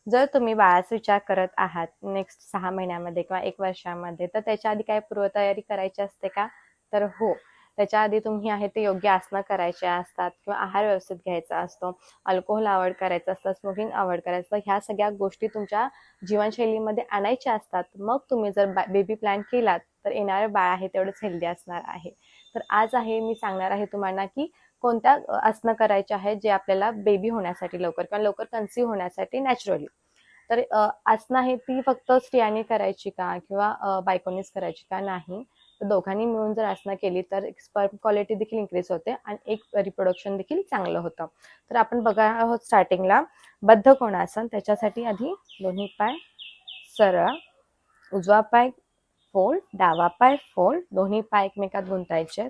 जर तुम्ही बाळाचा विचार करत आहात नेक्स्ट 6 महिन्यामध्ये किंवा 1 वर्षामध्ये, तर त्याच्या आधी काय पूर्वतयारी करायची असते का? तर हो. त्याच्या आधी तुम्ही आहे ते योग्य आसनं करायचे असतात किंवा आहार व्यवस्थित घ्यायचा असतो, अल्कोहोल अव्हॉइड करायचं असतं, स्मोकिंग अव्हॉइड करायचं. ह्या सगळ्या गोष्टी तुमच्या जीवनशैलीमध्ये आणायच्या असतात. मग तुम्ही जर बेबी प्लॅन केलात, तर येणारं बाळ आहे तेवढंच हेल्दी असणार आहे. तर आज मी सांगणार आहे तुम्हाला की कोणत्या आसनं करायचे आहेत जे आपल्याला बेबी होण्यासाठी लवकर किंवा लवकर कन्सीव्ह होण्यासाठी नॅचरली. तर आसनं आहे ती फक्त स्त्रियांनी करायची का किंवा बायकोनीच करायची का? नाही. तर दोघांनी मिळून जर आसनं केली तर स्पर्म क्वालिटी देखील इन्क्रीज होते आणि एक रिप्रोडक्शन देखील चांगलं होतं. तर आपण बघा आहोत स्टार्टिंगला बद्ध कोणासन. त्याच्यासाठी आधी दोन्ही पाय सरळ, उजवा पाय फोल्ड, डावा पाय फोल्ड, दोन्ही पाय एकमेकात गुंतायचे.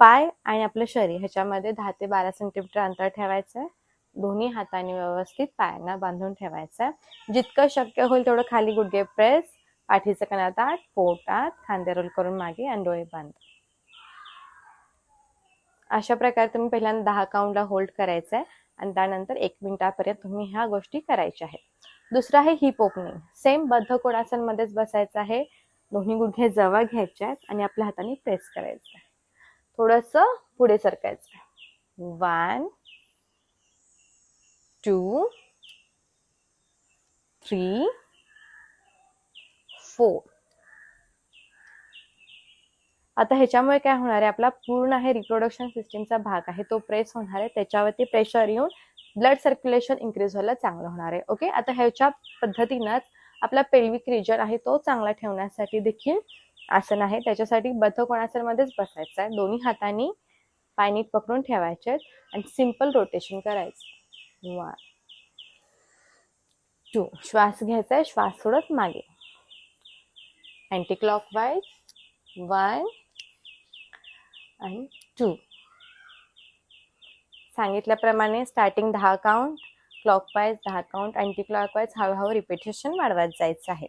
पाय आणि आपलं शरीर ह्याच्यामध्ये 10 ते 12 सेंटीमीटर अंतर ठेवायचं आहे. दोन्ही हातांनी व्यवस्थित पायांना बांधून ठेवायचं आहे. जितकं शक्य होईल तेवढं खाली गुडघे प्रेस, पाठीचं कणा ताठ, पोटात, खांदे रोल करून मागे आणि डोळे बंद. अशा प्रकारे तुम्ही पहिल्यांदा 10 काउंटला होल्ड करायचं आहे आणि त्यानंतर 1 मिनिटापर्यंत तुम्ही ह्या गोष्टी करायच्या आहेत. दुसरं आहे हिप ओपनिंग. सेम बद्ध कोणासनमध्येच बसायचं आहे. दोन्ही गुडघे जवळ घ्यायचे आहेत आणि आपल्या हाताने प्रेस करायचं आहे. थोडंसं पुढे सरकायचं. 1 2 3 4. आता ह्याच्यामुळे काय होणार आहे, आपला पूर्ण आहे रिप्रोडक्शन सिस्टीमचा भाग आहे तो प्रेस होणार आहे. त्याच्यावरती प्रेशर येऊन ब्लड सर्क्युलेशन इन्क्रीज व्हायला चांगलं होणार आहे. ओके. आता ह्याच्या पद्धतीनंच आपला पेल्विक रिजन आहे तो चांगला ठेवण्यासाठी देखील आसन आहे. त्याच्यासाठी बद्ध कोणासनमध्येच बसायचं आहे. दोन्ही हातांनी पाय नीट पकडून ठेवायचे आणि सिंपल रोटेशन करायचं. 1 2. श्वास घ्यायचा आहे, श्वास सोडत मागे. अँटी क्लॉकवाईज 1 आणि 2. सांगितल्याप्रमाणे starting 10 count, clockwise 10 count, anti clockwise हळूहळू रिपिटेशन वाढवत जायचं आहे.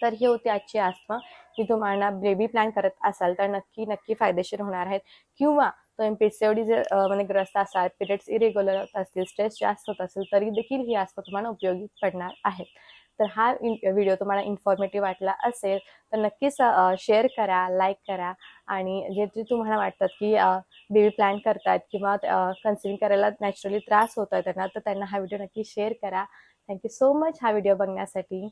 तर ही होती आजची आसनं. की तुम्हाला बेबी प्लॅन करत असाल तर नक्की फायदेशीर होणार आहेत. किंवा तुम्ही पीसीओडी जर ग्रस्त असाल, पिरियड्स इरेग्युलर होत असतील, स्ट्रेस जास्त होत असेल तरी देखील ही आसनं तुम्हाला उपयोगी पडणार आहेत. तर हा व्हिडिओ तुम्हाला इन्फॉर्मेटिव्ह वाटला असेल तर नक्कीच शेअर करा, लाईक करा आणि जे तुम्हाला वाटतात की बेबी प्लॅन करतात किंवा कन्सिव्ह करायला नॅचरली त्रास होत आहे त्यांना, तर त्यांना हा व्हिडिओ नक्की शेअर करा. थँक्यू सो मच हा व्हिडिओ बघण्यासाठी.